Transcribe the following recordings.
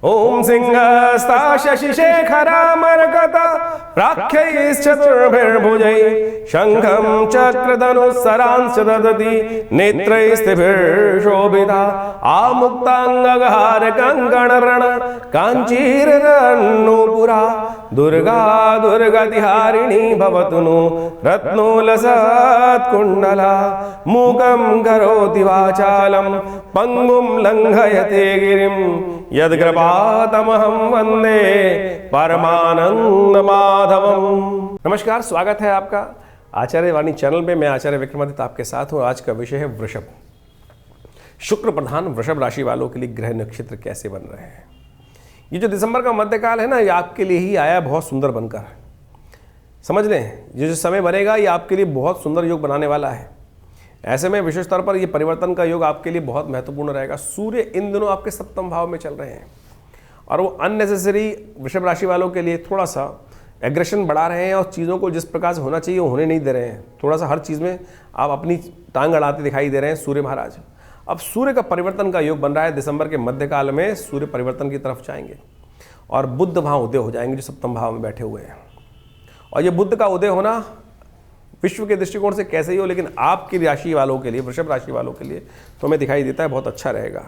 ओम सिंहस्ता शशिशेखरामर्कत प्राख्यैश्चतुर्भिर्भुजैः शंखं चक्रधनुस्सरांश्च ददति नेत्रैस्त्रिभिर्शोभिता आमुक्ताङ्गहारकङ्कणरण काञ्चीरन्नूपुरा दुर्गा दुर्गतिहारिणी भवतु नो रत्नोलसत्कुण्डला मूकं करोति वाचालं पंगुं लंघयते गिरिं यद्कृपातमहं वन्दे परमानंद माधवम। नमस्कार, स्वागत है आपका आचार्य वाणी चैनल पे। मैं आचार्य विक्रमादित्य आपके साथ हूँ। आज का विषय है वृषभ। शुक्र प्रधान वृषभ राशि वालों के लिए ग्रह नक्षत्र कैसे बन रहे हैं। ये जो दिसंबर का मध्यकाल है ना, ये आपके लिए ही आया बहुत सुंदर बनकर। समझ लें, ये जो समय बनेगा ये आपके लिए बहुत सुंदर योग बनाने वाला है। ऐसे में विशेष तौर पर ये परिवर्तन का योग आपके लिए बहुत महत्वपूर्ण रहेगा। सूर्य इन दिनों आपके सप्तम भाव में चल रहे हैं और वो अननेसेसरी वृषभ राशि वालों के लिए थोड़ा सा एग्रेशन बढ़ा रहे हैं और चीज़ों को जिस प्रकार से होना चाहिए वो होने नहीं दे रहे हैं। थोड़ा सा हर चीज़ में आप अपनी टांग अड़ाते दिखाई दे रहे हैं सूर्य महाराज। अब सूर्य का परिवर्तन का योग बन रहा है। दिसंबर के मध्यकाल में सूर्य परिवर्तन की तरफ जाएंगे और बुध वहाँ उदय हो जाएंगे जो सप्तम भाव में बैठे हुए हैं। और ये बुध का उदय होना विश्व के दृष्टिकोण से कैसे ही हो, लेकिन आपकी राशि वालों के लिए, वृषभ राशि वालों के लिए तो हमें दिखाई देता है बहुत अच्छा रहेगा।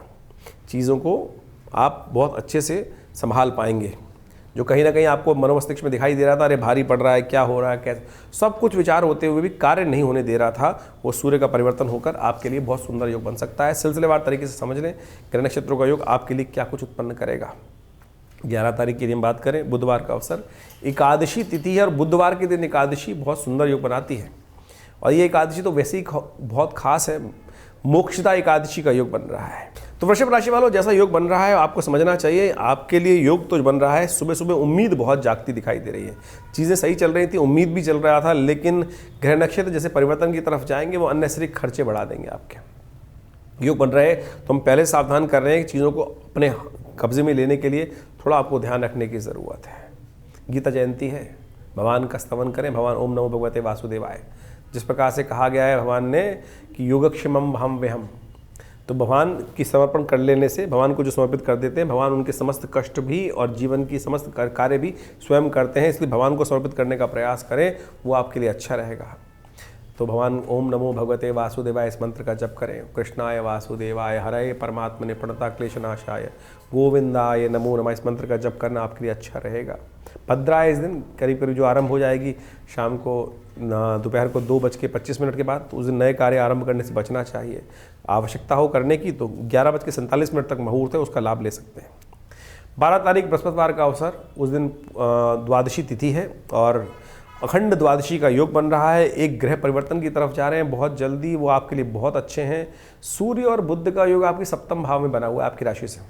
चीज़ों को आप बहुत अच्छे से संभाल पाएंगे। जो कहीं ना कहीं आपको मनोमस्तिष्क में दिखाई दे रहा था, अरे भारी पड़ रहा है, क्या हो रहा है, कैसे, सब कुछ विचार होते हुए भी कार्य नहीं होने दे रहा था, वो सूर्य का परिवर्तन होकर आपके लिए बहुत सुंदर योग बन सकता है। सिलसिलेवार तरीके से समझ लें ग्रह नक्षत्रों का योग आपके लिए क्या कुछ उत्पन्न करेगा। 11 तारीख की हम बात करें, बुधवार का अवसर, एकादशी तिथि है और बुधवार के दिन एकादशी बहुत सुंदर योग बनाती है। और ये एकादशी तो वैसे ही बहुत खास है, मोक्षदा एकादशी का योग बन रहा है। तो वृषभ राशि वालों, जैसा योग बन रहा है आपको समझना चाहिए, आपके लिए योग तो बन रहा है। सुबह सुबह उम्मीद बहुत जागती दिखाई दे रही है। चीज़ें सही चल रही थी, उम्मीद भी चल रहा था, लेकिन ग्रह नक्षत्र जैसे परिवर्तन की तरफ जाएंगे वो अननेसेसरी खर्चे बढ़ा देंगे। आपके योग बन रहे हैं तो हम पहले सावधान कर रहे हैं कि चीज़ों को अपने कब्जे में लेने के लिए थोड़ा आपको ध्यान रखने की ज़रूरत है। गीता जयंती है, भगवान का स्तवन करें। भगवान ओम नमो भगवते वासुदेवाय, जिस प्रकार से कहा गया है भगवान ने कि योगक्षेमम हम वेहम, तो भगवान की समर्पण कर लेने से, भगवान को जो समर्पित कर देते हैं, भगवान उनके समस्त कष्ट भी और जीवन की समस्त कार्य भी स्वयं करते हैं। इसलिए भगवान को समर्पित करने का प्रयास करें, वो आपके लिए अच्छा रहेगा। तो भगवान ओम नमो भगवते वासुदेवाय इस मंत्र का जप करें। कृष्णाय वासुदेवाय हरे परमात्मने प्रणता क्लेशनाशाय गोविंदाय नमो नमः, इस मंत्र का जप करना आपके लिए अच्छा रहेगा। भद्राय इस दिन करीब करीब जो आरंभ हो जाएगी शाम को दोपहर को 2:25 के बाद, तो उस दिन नए कार्य आरंभ करने से बचना चाहिए। आवश्यकता हो करने की तो 11:47 तक मुहूर्त है, उसका लाभ ले सकते हैं। 12 तारीख बृहस्पतिवार का अवसर, उस दिन द्वादशी तिथि है और अखंड द्वादशी का योग बन रहा है। एक ग्रह परिवर्तन की तरफ जा रहे हैं बहुत जल्दी, वो आपके लिए बहुत अच्छे हैं। सूर्य और बुध का योग आपके सप्तम भाव में बना हुआ है आपकी राशि से,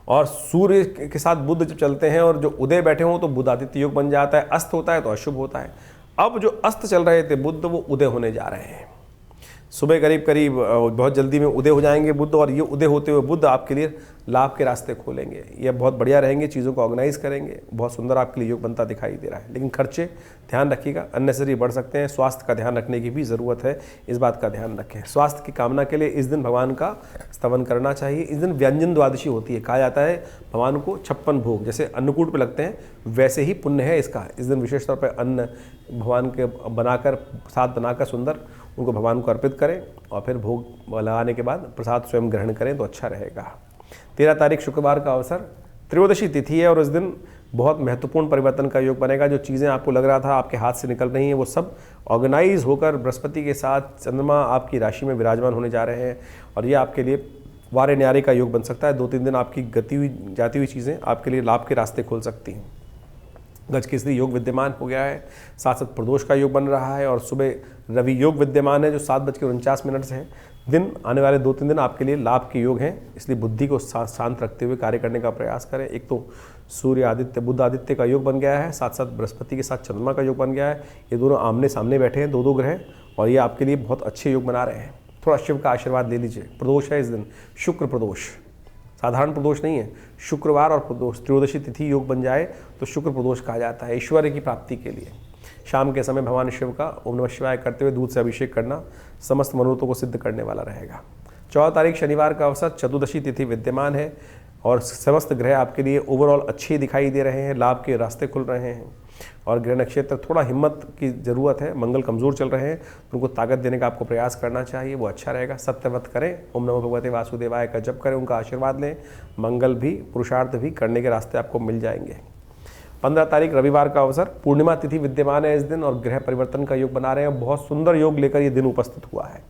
और सूर्य के साथ बुध जब चलते हैं और जो उदय बैठे हों तो बुध आदित्य योग बन जाता है। अस्त होता है तो अशुभ होता है। अब जो अस्त चल रहे थे बुध, वो उदय होने जा रहे हैं। सुबह करीब करीब बहुत जल्दी में उदय हो जाएंगे बुध, और ये उदय होते हुए बुध आपके लिए लाभ के रास्ते खोलेंगे। ये बहुत बढ़िया रहेंगे, चीज़ों को ऑर्गेनाइज करेंगे, बहुत सुंदर आपके लिए योग बनता दिखाई दे रहा है। लेकिन खर्चे ध्यान रखिएगा, अननेसेसरी बढ़ सकते हैं। स्वास्थ्य का ध्यान रखने की भी ज़रूरत है, इस बात का ध्यान रखें। स्वास्थ्य की कामना के लिए इस दिन भगवान का स्तवन करना चाहिए। इस दिन व्यंजन द्वादशी होती है, कहा जाता है भगवान को 56 भोग जैसे अन्नकूट पे लगते हैं वैसे ही पुण्य है इसका। इस दिन विशेष तौर पर अन्न भगवान के बनाकर, प्रसाद बनाकर सुंदर उनको भगवान को अर्पित करें और फिर भोग लगाने के बाद प्रसाद स्वयं ग्रहण करें तो अच्छा रहेगा। 13 तारीख शुक्रवार का अवसर, त्रयोदशी तिथि है और उस दिन बहुत महत्वपूर्ण परिवर्तन का योग बनेगा। जो चीज़ें आपको लग रहा था आपके हाथ से निकल रही हैं वो सब ऑर्गेनाइज होकर बृहस्पति के साथ चंद्रमा आपकी राशि में विराजमान होने जा रहे हैं और ये आपके लिए वारे न्यारे का योग बन सकता है। 2-3 दिन आपकी गति हुई जाती हुई चीज़ें आपके लिए लाभ के रास्ते खोल सकती हैं। गज केसरी योग विद्यमान हो गया है, साथ साथ प्रदोष का योग बन रहा है और सुबह रवि योग विद्यमान है जो 7:49 से है। दिन आने वाले 2-3 दिन आपके लिए लाभ के योग हैं, इसलिए बुद्धि को शांत रखते हुए कार्य करने का प्रयास करें। एक तो सूर्य आदित्य बुध आदित्य का योग बन गया है, साथ साथ बृहस्पति के साथ चंद्रमा का योग बन गया है। ये दोनों आमने सामने बैठे हैं, 2-2 ग्रह, और ये आपके लिए बहुत अच्छे योग बना रहे हैं। थोड़ा शिव का आशीर्वाद ले लीजिए। प्रदोष है इस दिन, शुक्र प्रदोष, साधारण प्रदोष नहीं है। शुक्रवार और प्रदोष त्रयोदशी तिथि योग बन जाए तो शुक्र प्रदोष कहा जाता है। ऐश्वर्य की प्राप्ति के लिए शाम के समय भगवान शिव का ओम नमः शिवाय करते हुए दूध से अभिषेक करना समस्त मनोरथों को सिद्ध करने वाला रहेगा। 14 तारीख शनिवार का अवसर, चतुर्दशी तिथि विद्यमान है। और समस्त ग्रह आपके लिए ओवरऑल अच्छे दिखाई दे रहे हैं, लाभ के रास्ते खुल रहे हैं। और ग्रह नक्षत्र थोड़ा हिम्मत की ज़रूरत है, मंगल कमज़ोर चल रहे हैं तो उनको ताकत देने का आपको प्रयास करना चाहिए, वो अच्छा रहेगा। सत्यव्रत करें, ओम नमो भगवते वासुदेवाय का जप करें, उनका आशीर्वाद लें, मंगल भी पुरुषार्थ भी करने के रास्ते आपको मिल जाएंगे। 15 तारीख रविवार का अवसर, पूर्णिमा तिथि विद्यमान है इस दिन और ग्रह परिवर्तन का योग बना रहे हैं। बहुत सुंदर योग लेकर ये दिन उपस्थित हुआ है।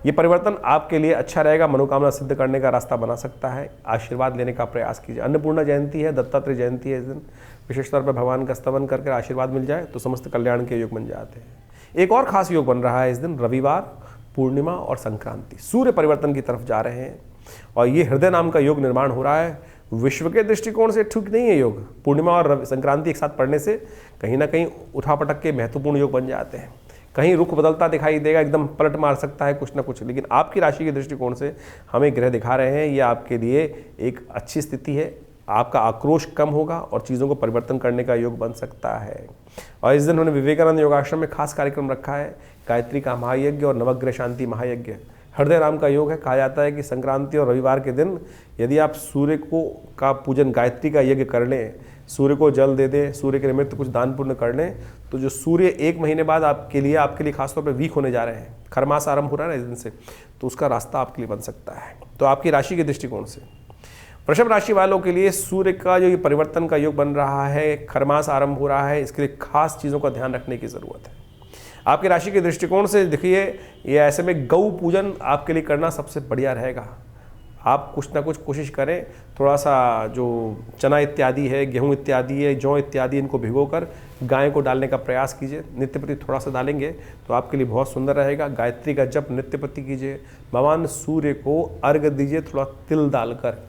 ये परिवर्तन आपके लिए अच्छा रहेगा, मनोकामना सिद्ध करने का रास्ता बना सकता है। आशीर्वाद लेने का प्रयास कीजिए। अन्नपूर्णा जयंती है, दत्तात्रेय जयंती है इस दिन, विशेष तौर पर भगवान का स्तवन करके आशीर्वाद मिल जाए तो समस्त कल्याण के योग बन जाते हैं। एक और खास योग बन रहा है इस दिन, रविवार, पूर्णिमा और संक्रांति, सूर्य परिवर्तन की तरफ जा रहे हैं और ये हृदय नाम का योग निर्माण हो रहा है। विश्व के दृष्टिकोण से ठीक नहीं है योग, पूर्णिमा और संक्रांति एक साथ पढ़ने से कहीं ना कहीं उठापटक के महत्वपूर्ण योग बन जाते हैं। कहीं रुख बदलता दिखाई देगा, एकदम पलट मार सकता है कुछ ना कुछ, लेकिन आपकी राशि के दृष्टिकोण से हमें ग्रह दिखा रहे हैं ये आपके लिए एक अच्छी स्थिति है। आपका आक्रोश कम होगा और चीज़ों को परिवर्तन करने का योग बन सकता है। और इस दिन उन्होंने विवेकानंद योगाश्रम में खास कार्यक्रम रखा है, गायत्री का महायज्ञ और नवग्रह शांति महायज्ञ। हृदय नाम का योग है। कहा जाता है कि संक्रांति और रविवार के दिन यदि आप सूर्य को का पूजन, गायत्री का यज्ञ कर लें, सूर्य को जल दे दें, सूर्य के निमित्त कुछ दान पुण्य कर लें, तो जो सूर्य 1 महीने बाद आपके लिए खासतौर पर वीक होने जा रहे हैं, खरमास आरंभ हो रहा है ना इस दिन से, तो उसका रास्ता आपके लिए बन सकता है। तो आपकी राशि के दृष्टिकोण से वृषभ राशि वालों के लिए सूर्य का जो ये परिवर्तन का योग बन रहा है, खरमास आरंभ हो रहा है, इसके लिए खास चीज़ों का ध्यान रखने की ज़रूरत है। आपकी राशि के दृष्टिकोण से देखिए, ये ऐसे में गौ पूजन आपके लिए करना सबसे बढ़िया रहेगा। आप कुछ ना कुछ कोशिश करें, थोड़ा सा जो चना इत्यादि है, गेहूं इत्यादि है, जौ इत्यादि, इनको भिगोकर गाय को डालने का प्रयास कीजिए। नित्य प्रति थोड़ा सा डालेंगे तो आपके लिए बहुत सुंदर रहेगा। गायत्री का जप नित्य प्रति कीजिए। भगवान सूर्य को अर्घ्य दीजिए, थोड़ा तिल डालकर,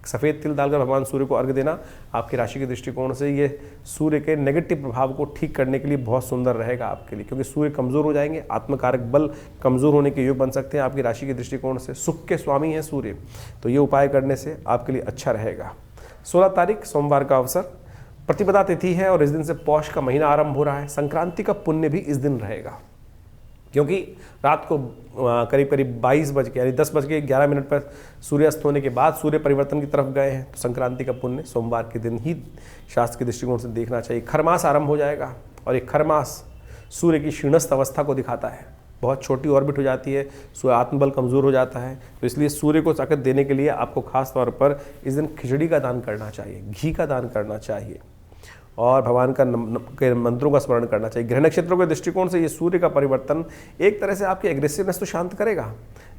सफ़ेद तिल डालकर भगवान सूर्य को अर्घ्य देना आपकी राशि के दृष्टिकोण से ये सूर्य के नेगेटिव प्रभाव को ठीक करने के लिए बहुत सुंदर रहेगा आपके लिए, क्योंकि सूर्य कमज़ोर हो जाएंगे, आत्मकारक बल कमज़ोर होने के योग बन सकते हैं आपकी राशि के दृष्टिकोण से। सुख के स्वामी हैं सूर्य, तो ये उपाय करने से आपके लिए अच्छा रहेगा। 16 तारीख सोमवार का अवसर, प्रतिपदा तिथि है और इस दिन से पौष का महीना आरंभ हो रहा है। संक्रांति का पुण्य भी इस दिन रहेगा, क्योंकि रात को करीब करीब 22 बज के यानी 10 बज के 11 मिनट पर सूर्यास्त होने के बाद सूर्य परिवर्तन की तरफ गए हैं, तो संक्रांति का पुण्य सोमवार के दिन ही शास्त्र के दृष्टिकोण से देखना चाहिए। खरमास आरंभ हो जाएगा और ये खरमास सूर्य की क्षीणस्थ अवस्था को दिखाता है, बहुत छोटी ऑर्बिट हो जाती है, सूर्य आत्मबल कमज़ोर हो जाता है। तो इसलिए सूर्य को ताकत देने के लिए आपको खास तौर पर इस दिन खिचड़ी का दान करना चाहिए, घी का दान करना चाहिए और भगवान के मंत्रों का स्मरण करना चाहिए। ग्रह नक्षत्रों के दृष्टिकोण से ये सूर्य का परिवर्तन एक तरह से आपकी एग्रेसिवनेस तो शांत करेगा,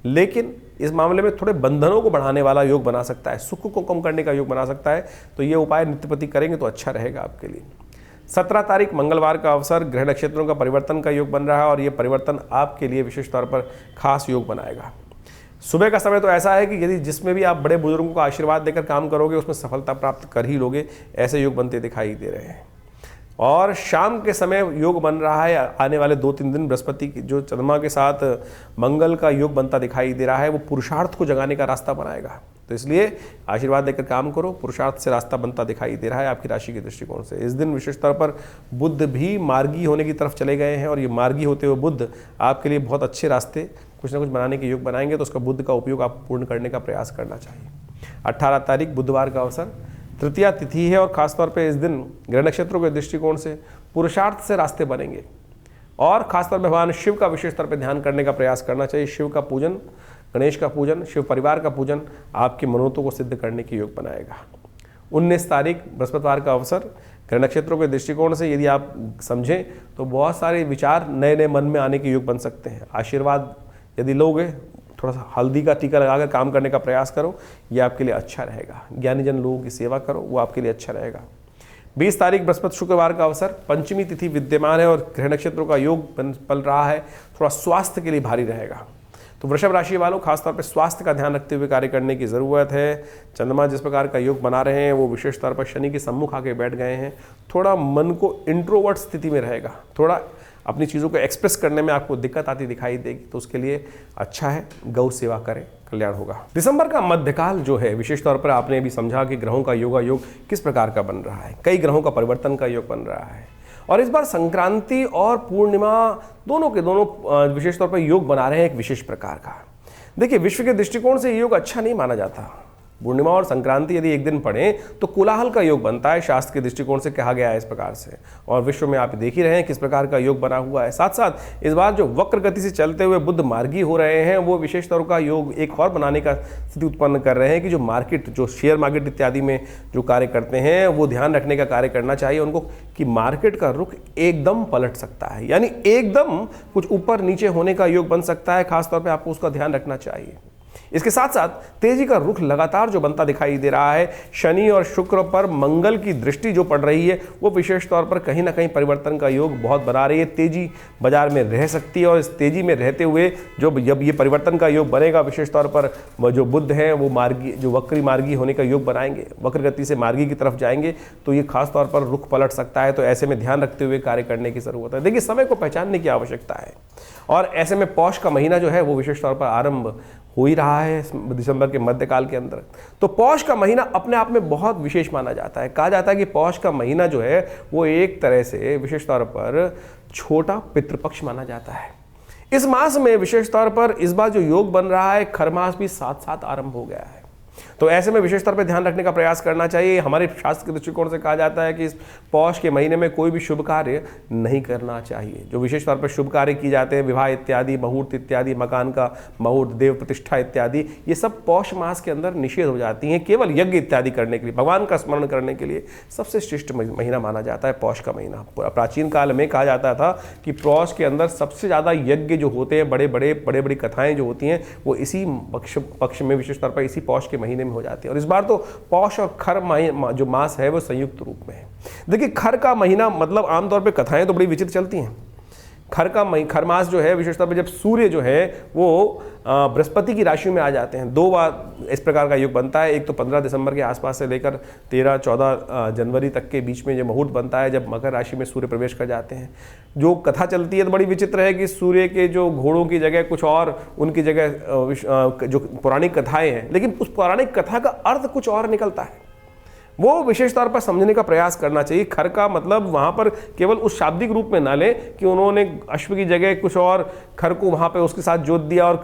लेकिन इस मामले में थोड़े बंधनों को बढ़ाने वाला योग बना सकता है, सुख को कम करने का योग बना सकता है। तो ये उपाय नित्यप्रति करेंगे तो अच्छा रहेगा आपके लिए। 17 तारीख मंगलवार का अवसर, ग्रह नक्षत्रों का परिवर्तन का योग बन रहा है और ये परिवर्तन आपके लिए विशेष तौर पर खास योग बनाएगा। सुबह का समय तो ऐसा है कि यदि जिसमें भी आप बड़े बुजुर्गों को आशीर्वाद देकर काम करोगे उसमें सफलता प्राप्त कर ही लोगे, ऐसे योग बनते दिखाई दे रहे हैं। और शाम के समय योग बन रहा है, आने वाले 2-3 दिन बृहस्पति की जो चंद्रमा के साथ मंगल का योग बनता दिखाई दे रहा है, वो पुरुषार्थ को जगाने का रास्ता बनाएगा। तो इसलिए आशीर्वाद देकर काम करो, पुरुषार्थ से रास्ता बनता दिखाई दे रहा है आपकी राशि के दृष्टिकोण से। इस दिन विशेष तौर पर बुध भी मार्गी होने की तरफ चले गए हैं और ये मार्गी होते हुए बुध आपके लिए बहुत अच्छे रास्ते कुछ ना कुछ बनाने के योग बनाएंगे, तो उसका बुध का उपयोग आप पूर्ण करने का प्रयास करना चाहिए। 18 तारीख बुधवार का अवसर, तृतीया तिथि है और खासतौर पे इस दिन ग्रह नक्षत्रों के दृष्टिकोण से पुरुषार्थ से रास्ते बनेंगे और खासतौर पर भगवान शिव का विशेष तौर पर ध्यान करने का प्रयास करना चाहिए। शिव का पूजन, गणेश का पूजन, शिव परिवार का पूजन आपकी मनोतों को सिद्ध करने के योग बनाएगा। 19 तारीख बृहस्पतिवार का अवसर, ग्रह नक्षत्रों के दृष्टिकोण से यदि आप समझें तो बहुत सारे विचार नए नए मन में आने के योग बन सकते हैं। आशीर्वाद यदि लोगे, थोड़ा सा हल्दी का टीका लगाकर काम करने का प्रयास करो, ये आपके लिए अच्छा रहेगा। ज्ञानीजन लोगों की सेवा करो, वो आपके लिए अच्छा रहेगा। 20 तारीख बृहस्पति शुक्रवार का अवसर, पंचमी तिथि विद्यमान है और ग्रह नक्षत्रों का योग पल रहा है, थोड़ा स्वास्थ्य के लिए भारी रहेगा। तो वृषभ राशि वालों खासतौर पर स्वास्थ्य का ध्यान रखते हुए कार्य करने की ज़रूरत है। चंद्रमा जिस प्रकार का योग बना रहे हैं वो विशेष तौर पर शनि के सम्मुख आके बैठ गए हैं, थोड़ा मन को इंट्रोवर्ट स्थिति में रहेगा, थोड़ा अपनी चीज़ों को एक्सप्रेस करने में आपको दिक्कत आती दिखाई देगी, तो उसके लिए अच्छा है गौ सेवा करें, कल्याण होगा। दिसंबर का मध्यकाल जो है विशेष तौर पर आपने भी समझा कि ग्रहों का योगा योग किस प्रकार का बन रहा है, कई ग्रहों का परिवर्तन का योग बन रहा है और इस बार संक्रांति और पूर्णिमा दोनों के दोनों विशेष तौर पर योग बना रहे हैं एक विशेष प्रकार का। देखिए विश्व के दृष्टिकोण से योग अच्छा नहीं माना जाता, पूर्णिमा और संक्रांति यदि एक दिन पड़े तो कोलाहल का योग बनता है, शास्त्र के दृष्टिकोण से कहा गया है इस प्रकार से। और विश्व में आप देख ही रहे हैं किस प्रकार का योग बना हुआ है। साथ साथ इस बार जो वक्र गति से चलते हुए बुध मार्गी हो रहे हैं, वो विशेष तौर का योग एक और बनाने का स्थिति उत्पन्न कर रहे हैं कि जो मार्केट, जो शेयर मार्केट इत्यादि में जो कार्य करते हैं, वो ध्यान रखने का कार्य करना चाहिए उनको कि मार्केट का रुख एकदम पलट सकता है, यानी एकदम कुछ ऊपर नीचे होने का योग बन सकता है। खासतौर पर आपको उसका ध्यान रखना चाहिए। इसके साथ साथ तेजी का रुख लगातार जो बनता दिखाई दे रहा है, शनि और शुक्र पर मंगल की दृष्टि जो पड़ रही है, वो विशेष तौर पर कहीं ना कहीं परिवर्तन का योग बहुत बना रही है। तेजी बाजार में रह सकती है और इस तेजी में रहते हुए जब ये परिवर्तन का योग बनेगा, विशेष तौर पर जो बुध हैं वो मार्गी, जो वक्री मार्गी होने का योग बनाएंगे, वक्र गति से मार्गी की तरफ जाएंगे, तो ये खास तौर पर रुख पलट सकता है। तो ऐसे में ध्यान रखते हुए कार्य करने की जरूरत है। देखिए, समय को पहचानने की आवश्यकता है और ऐसे में पौष का महीना जो है वो विशेष तौर पर आरंभ हो ही रहा है दिसंबर के मध्यकाल के अंदर। तो पौष का महीना अपने आप में बहुत विशेष माना जाता है। कहा जाता है कि पौष का महीना जो है वो एक तरह से विशेष तौर पर छोटा पितृपक्ष माना जाता है। इस मास में विशेष तौर पर इस बार जो योग बन रहा है, खरमास भी साथ साथ आरंभ हो गया है। तो ऐसे में विशेष तौर पर ध्यान रखने का प्रयास करना चाहिए। हमारे शास्त्र के दृष्टिकोण से कहा जाता है कि इस पौष के महीने में कोई भी शुभ कार्य नहीं करना चाहिए। जो विशेष तौर पर शुभ कार्य किए जाते हैं, विवाह इत्यादि, मुहूर्त इत्यादि, मकान का मुहूर्त, देव प्रतिष्ठा इत्यादि, ये सब पौष मास के अंदर निषेध हो जाती हैं। केवल यज्ञ इत्यादि करने के लिए, भगवान का स्मरण करने के लिए सबसे श्रेष्ठ महीना माना जाता है पौष का महीना। प्राचीन काल में कहा जाता था कि पौष के अंदर सबसे ज़्यादा यज्ञ जो होते हैं, बड़े बड़ी कथाएँ जो होती हैं, वो इसी पक्ष में विशेष तौर पर इसी पौष के महीने में हो जाती है। और इस बार तो पौष और खर जो मास है वो संयुक्त रूप में है। देखिए, खर का महीना मतलब आमतौर पे कथाएं तो बड़ी विचित्र चलती हैं। खर मास जो है विशेष तौर पे जब सूर्य जो है वो बृहस्पति की राशि में आ जाते हैं, 2 बार इस प्रकार का योग बनता है। एक तो 15 दिसंबर के आसपास से लेकर 13-14 जनवरी तक के बीच में जो मुहूर्त बनता है, जब मकर राशि में सूर्य प्रवेश कर जाते हैं। जो कथा चलती है तो बड़ी विचित्र है कि सूर्य के जो घोड़ों की जगह कुछ और, उनकी जगह जो पौराणिक कथाएं हैं, लेकिन उस पौराणिक कथा का अर्थ कुछ और निकलता है। वो विशेष तौर पर समझने का प्रयास करना चाहिए। खर का मतलब वहाँ पर केवल उस शाब्दिक रूप में ना लें कि उन्होंने अश्व की जगह कुछ और खर को वहाँ पे उसके साथ जोत दिया और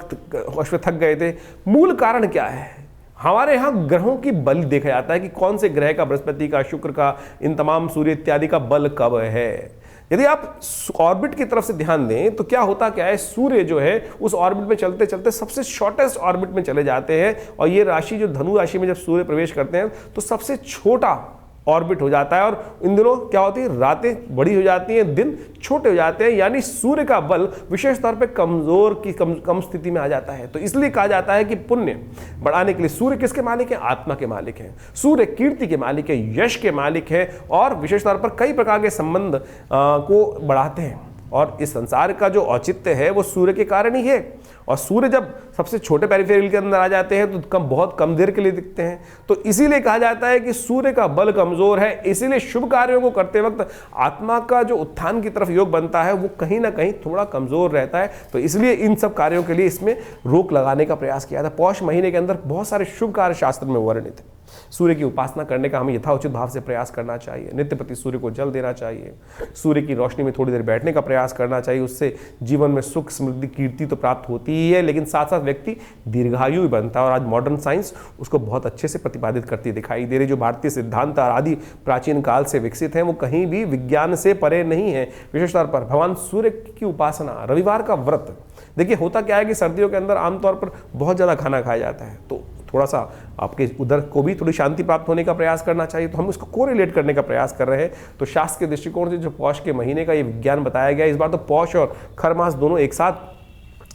अश्व थक गए थे। मूल कारण क्या है? हमारे यहाँ ग्रहों की बल देखा जाता है कि कौन से ग्रह का, बृहस्पति का, शुक्र का, इन तमाम सूर्य इत्यादि का बल कब है। यदि आप ऑर्बिट की तरफ से ध्यान दें तो क्या है, सूर्य जो है उस ऑर्बिट में चलते चलते सबसे शॉर्टेस्ट ऑर्बिट में चले जाते हैं और ये राशि जो धनु राशि में जब सूर्य प्रवेश करते हैं तो सबसे छोटा ऑर्बिट हो जाता है। और इन दिनों क्या होती है, रातें बड़ी हो जाती हैं, दिन छोटे हो जाते हैं, यानी सूर्य का बल विशेष तौर पे कमजोर की कम स्थिति में आ जाता है। तो इसलिए कहा जाता है कि पुण्य बढ़ाने के लिए सूर्य किसके मालिक हैं? आत्मा के मालिक हैं। सूर्य कीर्ति के मालिक है, यश के मालिक है और विशेष तौर पर कई प्रकार के संबंध को बढ़ाते हैं। और इस संसार का जो औचित्य है वो सूर्य के कारण ही है। और सूर्य जब सबसे छोटे पेरिफेरल के अंदर आ जाते हैं तो बहुत कम देर के लिए दिखते हैं। तो इसीलिए कहा जाता है कि सूर्य का बल कमजोर है। इसीलिए शुभ कार्यों को करते वक्त आत्मा का जो उत्थान की तरफ योग बनता है वो कहीं ना कहीं थोड़ा कमजोर रहता है। तो इसलिए इन सब कार्यों के लिए इसमें रोक लगाने का प्रयास किया था। पौष महीने के अंदर बहुत सारे शुभ कार्य शास्त्र में वर्णित है। सूर्य की उपासना करने का हमें यथाउचित भाव से प्रयास करना चाहिए। नित्य प्रति सूर्य को जल देना चाहिए। सूर्य की रोशनी में थोड़ी देर बैठने का प्रयास करना चाहिए। उससे जीवन में सुख, समृद्धि, कीर्ति तो प्राप्त होती ही है, लेकिन साथ साथ व्यक्ति दीर्घायु भी बनता है। और आज मॉडर्न साइंस उसको बहुत अच्छे से प्रतिपादित करती दिखाई दे रही। जो भारतीय सिद्धांत आदि प्राचीन काल से विकसित हैं वो कहीं भी विज्ञान से परे नहीं है। विशेष तौर पर भगवान सूर्य की उपासना, रविवार का व्रत। देखिए, होता क्या है कि सर्दियों के अंदर आमतौर पर बहुत ज़्यादा खाना खाया जाता है, तो थोड़ा सा आपके उधर को भी थोड़ी शांति प्राप्त होने का प्रयास करना चाहिए। तो हम इसको कोरिलेट करने का प्रयास कर रहे हैं। तो शास्त्र के दृष्टिकोण से जो पौष के महीने का ये विज्ञान बताया गया, इस बार तो पौष और खर मास दोनों एक साथ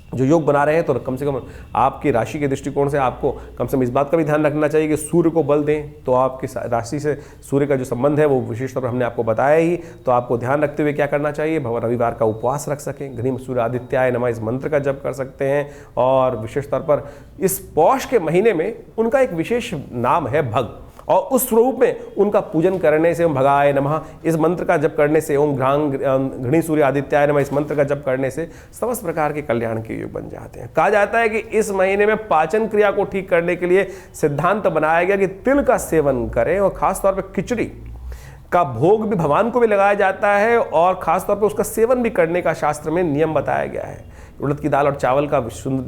जो योग बना रहे हैं, तो कम से कम आपकी राशि के दृष्टिकोण से आपको कम से कम इस बात का भी ध्यान रखना चाहिए कि सूर्य को बल दें। तो आपकी राशि से सूर्य का जो संबंध है वो विशेष तौर पर हमने आपको बताया ही। तो आपको ध्यान रखते हुए क्या करना चाहिए, रविवार का उपवास रख सकें, घृणी सूर्य आदित्याय नमः इस मंत्र का जप कर सकते हैं। और विशेष तौर पर इस पौष के महीने में उनका एक विशेष नाम है भग, और उस स्वरूप में उनका पूजन करने से, ओम भगाय नमः इस मंत्र का जप करने से, ओम घृणी सूर्य आदित्याय नमः इस मंत्र का जप करने से समस्त प्रकार के कल्याण के योग बन जाते हैं। कहा जाता है कि इस महीने में पाचन क्रिया को ठीक करने के लिए सिद्धांत बनाया गया कि तिल का सेवन करें, और खासतौर पर खिचड़ी का भोग भी भगवान को भी लगाया जाता है और खासतौर पर उसका सेवन भी करने का शास्त्र में नियम बताया गया है। उड़द की दाल और चावल का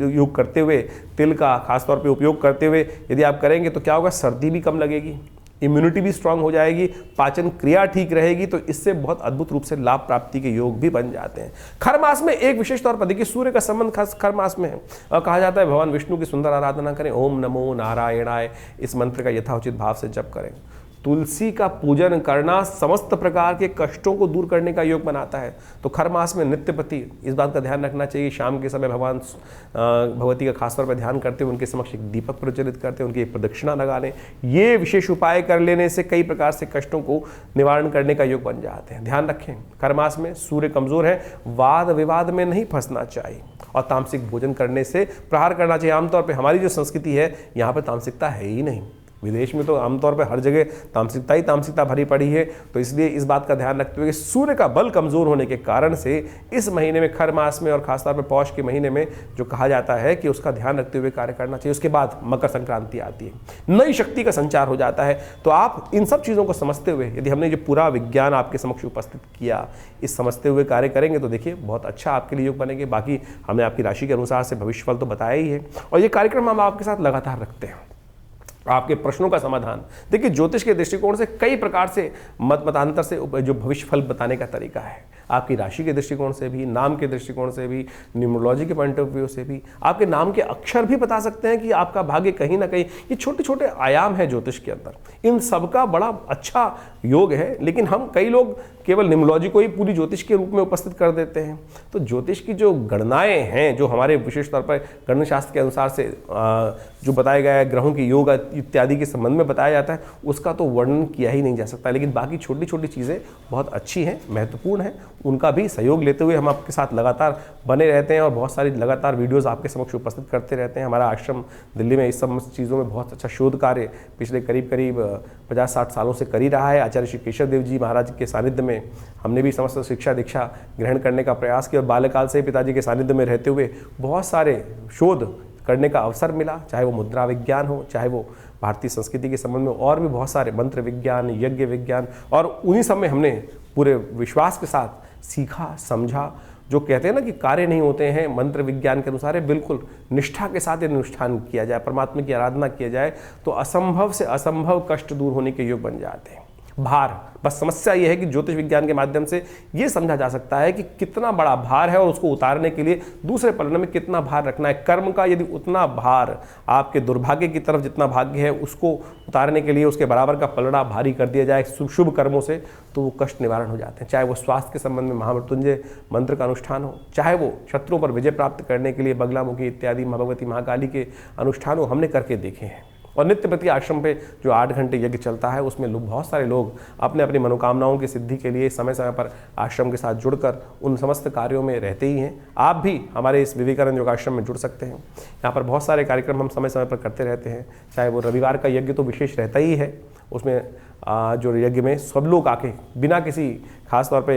योग करते हुए, तिल का खासतौर पे उपयोग करते हुए यदि आप करेंगे तो क्या होगा, सर्दी भी कम लगेगी, इम्यूनिटी भी स्ट्रांग हो जाएगी, पाचन क्रिया ठीक रहेगी, तो इससे बहुत अद्भुत रूप से लाभ प्राप्ति के योग भी बन जाते हैं। खर मास में एक विशेष तौर पर देखिए सूर्य का संबंध खास खर मास में है और कहा जाता है भगवान विष्णु की सुंदर आराधना करें, ओम नमो नारायणाय इस मंत्र का यथाउचित भाव से जप करें। तुलसी का पूजन करना समस्त प्रकार के कष्टों को दूर करने का योग बनाता है। तो खर मास में नित्य प्रति इस बात का ध्यान रखना चाहिए, शाम के समय भगवान भगवती का खासतौर पर ध्यान करते हुए उनके समक्ष एक दीपक प्रज्वलित करते, उनकी एक प्रदक्षिणा लगा लें। ये विशेष उपाय कर लेने से कई प्रकार से कष्टों को निवारण करने का योग बन जाते हैं। ध्यान रखें, खर मास में सूर्य कमजोर है, वाद विवाद में नहीं फंसना चाहिए और तामसिक भोजन करने से प्रहार करना चाहिए। आमतौर पर हमारी जो संस्कृति है यहाँ पर तामसिकता है ही नहीं, विदेश में तो आमतौर पर हर जगह तामसिकता भरी पड़ी है। तो इसलिए इस बात का ध्यान रखते हुए सूर्य का बल कमजोर होने के कारण से इस महीने में, खर मास में और खासतौर पर पौष के महीने में जो कहा जाता है कि उसका ध्यान रखते हुए कार्य करना चाहिए। उसके बाद मकर संक्रांति आती है, नई शक्ति का संचार हो जाता है। तो आप इन सब चीज़ों को समझते हुए, यदि हमने जो पूरा विज्ञान आपके समक्ष उपस्थित किया, इस समझते हुए कार्य करेंगे तो देखिए बहुत अच्छा आपके लिए योग बनेंगे। बाकी हमने आपकी राशि के अनुसार से भविष्यफल तो बताया ही है और ये कार्यक्रम हम आपके साथ लगातार रखते हैं। आपके प्रश्नों का समाधान देखिए, ज्योतिष के दृष्टिकोण से कई प्रकार से मतांतर से जो भविष्यफल बताने का तरीका है, आपकी राशि के दृष्टिकोण से भी, नाम के दृष्टिकोण से भी, न्यूमरोलॉजी के पॉइंट ऑफ व्यू से भी, आपके नाम के अक्षर भी बता सकते हैं कि आपका भाग्य कहीं ना कहीं, ये छोटे छोटे आयाम है ज्योतिष के अंदर, इन सबका बड़ा अच्छा योग है। लेकिन हम कई लोग केवल न्यूमरोलॉजी को ही पूरी ज्योतिष के रूप में उपस्थित कर देते हैं। तो ज्योतिष की जो गणनाएं हैं, जो हमारे विशेष तौर पर गणना शास्त्र के अनुसार से जो बताया गया है, ग्रहों की योग इत्यादि के संबंध में बताया जाता है, उसका तो वर्णन किया ही नहीं जा सकता। लेकिन बाकी छोटी छोटी चीज़ें बहुत अच्छी हैं, महत्वपूर्ण हैं, उनका भी सहयोग लेते हुए हम आपके साथ लगातार बने रहते हैं और बहुत सारी लगातार वीडियोस आपके समक्ष उपस्थित करते रहते हैं। हमारा आश्रम दिल्ली में इस सब चीज़ों में बहुत अच्छा शोध कार्य पिछले करीब 50-60 सालों से कर ही रहा है। आचार्य श्री केशव देव जी महाराज के सानिध्य में हमने भी समस्त शिक्षा दीक्षा ग्रहण करने का प्रयास किया और बाल्यकाल से पिताजी के सानिध्य में रहते हुए बहुत सारे शोध करने का अवसर मिला, चाहे वो मुद्रा विज्ञान हो, चाहे वो भारतीय संस्कृति के संबंध में और भी बहुत सारे मंत्र विज्ञान, यज्ञ विज्ञान, और उन्हीं सब में हमने पूरे विश्वास के साथ सीखा, समझा। जो कहते हैं ना कि कार्य नहीं होते हैं मंत्र विज्ञान के अनुसार, बिल्कुल निष्ठा के साथ यदि अनुष्ठान किया जाए, परमात्मा की आराधना किया जाए तो असंभव से असंभव कष्ट दूर होने के योग बन जाते हैं। भार, बस समस्या यह है कि ज्योतिष विज्ञान के माध्यम से ये समझा जा सकता है कि कितना बड़ा भार है और उसको उतारने के लिए दूसरे पलड़े में कितना भार रखना है। कर्म का यदि उतना भार, आपके दुर्भाग्य की तरफ जितना भाग्य है उसको उतारने के लिए उसके बराबर का पलड़ा भारी कर दिया जाए शुभ कर्मों से, तो वो कष्ट निवारण हो जाते हैं। चाहे वो स्वास्थ्य के संबंध में महामृत्युंजय मंत्र का अनुष्ठान हो, चाहे वो शत्रुओं पर विजय प्राप्त करने के लिए बगलामुखी इत्यादि भगवती महाकाली के अनुष्ठान हो, हमने करके देखे हैं। और नित्य प्रति आश्रम पे जो 8 घंटे यज्ञ चलता है उसमें बहुत सारे लोग अपने अपनी मनोकामनाओं की सिद्धि के लिए समय समय पर आश्रम के साथ जुड़कर उन समस्त कार्यों में रहते ही हैं। आप भी हमारे इस विवेकानंद योगाश्रम में जुड़ सकते हैं। यहाँ पर बहुत सारे कार्यक्रम हम समय समय पर करते रहते हैं। चाहे वो रविवार का यज्ञ तो विशेष रहता ही है, उसमें जो यज्ञ में सब लोग आके बिना किसी खास तौर पे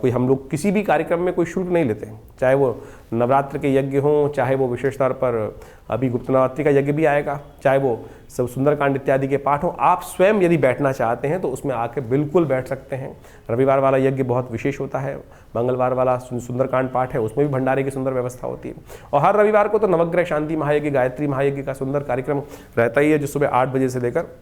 कोई, हम लोग किसी भी कार्यक्रम में कोई शुल्क नहीं लेते हैं। चाहे वो नवरात्र के यज्ञ हों, चाहे वो विशेष तौर पर अभी गुप्त नवरात्रि का यज्ञ भी आएगा, चाहे वो सब सुंदरकांड इत्यादि के पाठ हों, आप स्वयं यदि बैठना चाहते हैं तो उसमें आके बिल्कुल बैठ सकते हैं। रविवार वाला यज्ञ बहुत विशेष होता है, मंगलवार वाला सुंदरकांड पाठ है, उसमें भी भंडारे की सुंदर व्यवस्था होती है। और हर रविवार को तो नवग्रह शांति महायज्ञ, गायत्री महायज्ञ का सुंदर कार्यक्रम रहता ही है, जो सुबह 8 बजे से लेकर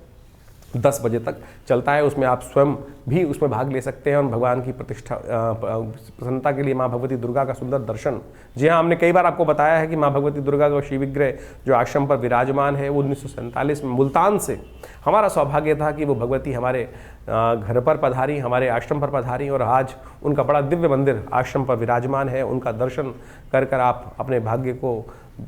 10 बजे तक चलता है। उसमें आप स्वयं भी उसमें भाग ले सकते हैं और भगवान की प्रतिष्ठा प्रसन्नता के लिए माँ भगवती दुर्गा का सुंदर दर्शन। जी हाँ, हमने कई बार आपको बताया है कि माँ भगवती दुर्गा का शिव विग्रह जो आश्रम पर विराजमान है, वो 1947 में मुल्तान से हमारा सौभाग्य था कि वो भगवती हमारे घर पर पधारी, हमारे आश्रम पर पधारी, और आज उनका बड़ा दिव्य मंदिर आश्रम पर विराजमान है। उनका दर्शन कर कर आप अपने भाग्य को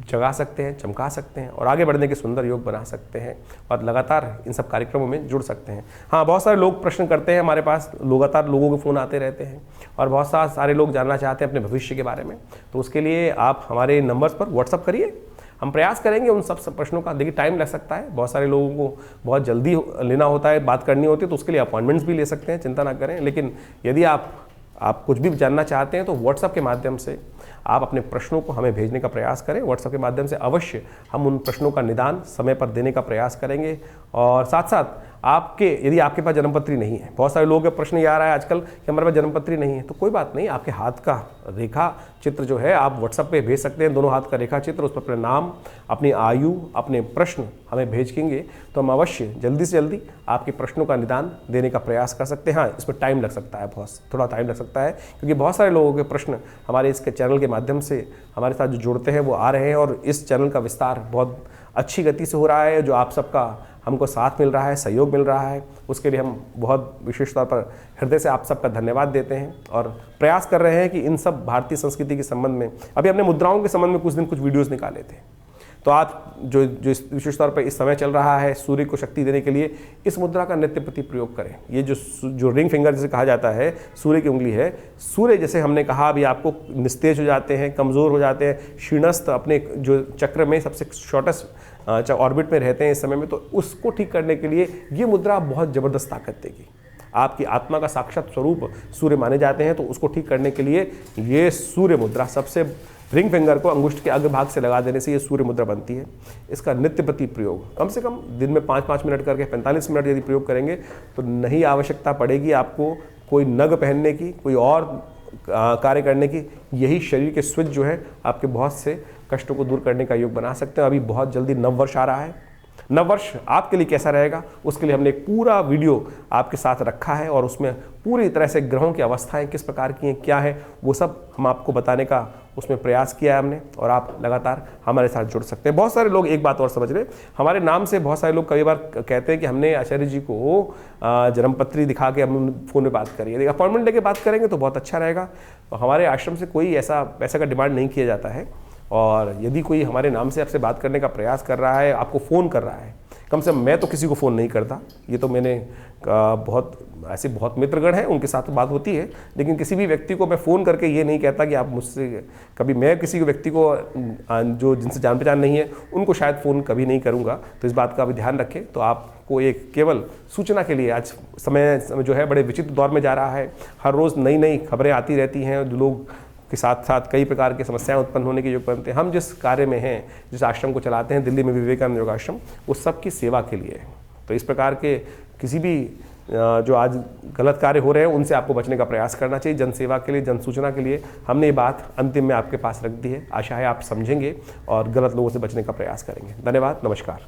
जगा सकते हैं, चमका सकते हैं और आगे बढ़ने के सुंदर योग बना सकते हैं और लगातार इन सब कार्यक्रमों में जुड़ सकते हैं। हाँ, बहुत सारे लोग प्रश्न करते हैं, हमारे पास लगातार लोगों के फ़ोन आते रहते हैं और बहुत सारे लोग जानना चाहते हैं अपने भविष्य के बारे में। तो उसके लिए आप हमारे नंबर्स पर व्हाट्सअप करिए, हम प्रयास करेंगे उन सब प्रश्नों का। देखिए टाइम लग सकता है, बहुत सारे लोगों को बहुत जल्दी लेना होता है, बात करनी होती है, तो उसके लिए अपॉइंटमेंट्स भी ले सकते हैं, चिंता ना करें। लेकिन यदि आप कुछ भी जानना चाहते हैं तो व्हाट्सएप के माध्यम से आप अपने प्रश्नों को हमें भेजने का प्रयास करें। व्हाट्सएप के माध्यम से अवश्य हम उन प्रश्नों का निदान समय पर देने का प्रयास करेंगे और साथ साथ आपके यदि आपके पास जन्मपत्री नहीं है, बहुत सारे लोगों का प्रश्न ये आ रहा है आजकल कि हमारे पास जन्मपत्री नहीं है, तो कोई बात नहीं, आपके हाथ का रेखा चित्र जो है आप व्हाट्सएप पे भेज सकते हैं, दोनों हाथ का रेखा चित्र, उस पर अपने नाम, अपनी आयु, अपने प्रश्न हमें भेजेंगे तो हम अवश्य जल्दी से जल्दी आपके प्रश्नों का निदान देने का प्रयास कर सकते हैं। हाँ, इसमें टाइम लग सकता है, बहुत थोड़ा टाइम लग सकता है, क्योंकि बहुत सारे लोगों के प्रश्न हमारे इस चैनल के माध्यम से हमारे साथ जो जुड़ते हैं वो आ रहे हैं, और इस चैनल का विस्तार बहुत अच्छी गति से हो रहा है। जो आप सबका हमको साथ मिल रहा है, सहयोग मिल रहा है, उसके लिए हम बहुत विशेष तौर पर हृदय से आप सबका धन्यवाद देते हैं, और प्रयास कर रहे हैं कि इन सब भारतीय संस्कृति के संबंध में, अभी हमने मुद्राओं के संबंध में कुछ दिन कुछ वीडियोस निकाले थे, तो आज जो विशेष तौर पर इस समय चल रहा है सूर्य को शक्ति देने के लिए, इस मुद्रा का नित्य प्रति प्रयोग करें। ये जो रिंग फिंगर जिसे कहा जाता है, सूर्य की उंगली है, सूर्य जैसे हमने कहा अभी आपको निस्तेज हो जाते हैं, कमज़ोर हो जाते हैं, क्षीणस्थ अपने जो चक्र में सबसे शॉर्टेस्ट ऑर्बिट में रहते हैं इस समय में, तो उसको ठीक करने के लिए ये मुद्रा बहुत ज़बरदस्त ताकत देगी। आपकी आत्मा का साक्षात स्वरूप सूर्य माने जाते हैं, तो उसको ठीक करने के लिए ये सूर्य मुद्रा, सबसे रिंग फिंगर को अंगुष्ठ के अग्रभाग से लगा देने से ये सूर्य मुद्रा बनती है। इसका नित्य प्रति प्रयोग कम से कम दिन में 5-5 मिनट करके 45 मिनट यदि प्रयोग करेंगे तो नहीं आवश्यकता पड़ेगी आपको कोई नग पहनने की, कोई और कार्य करने की। यही शरीर के स्विच जो है आपके बहुत से कष्टों को दूर करने का योग बना सकते हैं। अभी बहुत जल्दी नववर्ष आ रहा है, नववर्ष आपके लिए कैसा रहेगा उसके लिए हमने एक पूरा वीडियो आपके साथ रखा है, और उसमें पूरी तरह से ग्रहों की अवस्थाएं किस प्रकार की हैं, क्या है, वो सब हम आपको बताने का उसमें प्रयास किया है हमने, और आप लगातार हमारे साथ जुड़ सकते हैं। बहुत सारे लोग एक बात और समझ रहे, हमारे नाम से बहुत सारे लोग कई बार कहते हैं कि हमने आचार्य जी को जन्मपत्री दिखा के हम फ़ोन में बात करिए, देखिए अपॉइंटमेंट लेके बात करेंगे तो बहुत अच्छा रहेगा। हमारे आश्रम से कोई ऐसा पैसा का डिमांड नहीं किया जाता है, और यदि कोई हमारे नाम से आपसे बात करने का प्रयास कर रहा है, आपको फ़ोन कर रहा है, कम से कम मैं तो किसी को फ़ोन नहीं करता, ये तो मैंने बहुत मित्रगण हैं उनके साथ बात होती है, लेकिन किसी भी व्यक्ति को मैं फ़ोन करके ये नहीं कहता कि आप मुझसे, कभी मैं किसी व्यक्ति को जो जिनसे जान पहचान नहीं है उनको शायद फ़ोन कभी नहीं करूँगा। तो इस बात का भी ध्यान रखें। तो आपको एक केवल सूचना के लिए, आज समय जो है बड़े विचित्र दौर में जा रहा है, हर रोज़ नई नई खबरें आती रहती हैं, जो लोग के साथ साथ कई प्रकार की समस्याएं उत्पन्न होने के योग बनते हैं। हम जिस कार्य में हैं, जिस आश्रम को चलाते हैं दिल्ली में विवेकानंद योगाश्रम, वो सबकी सेवा के लिए है। तो इस प्रकार के किसी भी जो आज गलत कार्य हो रहे हैं उनसे आपको बचने का प्रयास करना चाहिए। जन सेवा के लिए, जन सूचना के लिए हमने ये बात अंतिम में आपके पास रख दी है। आशा है आप समझेंगे और गलत लोगों से बचने का प्रयास करेंगे। धन्यवाद, नमस्कार।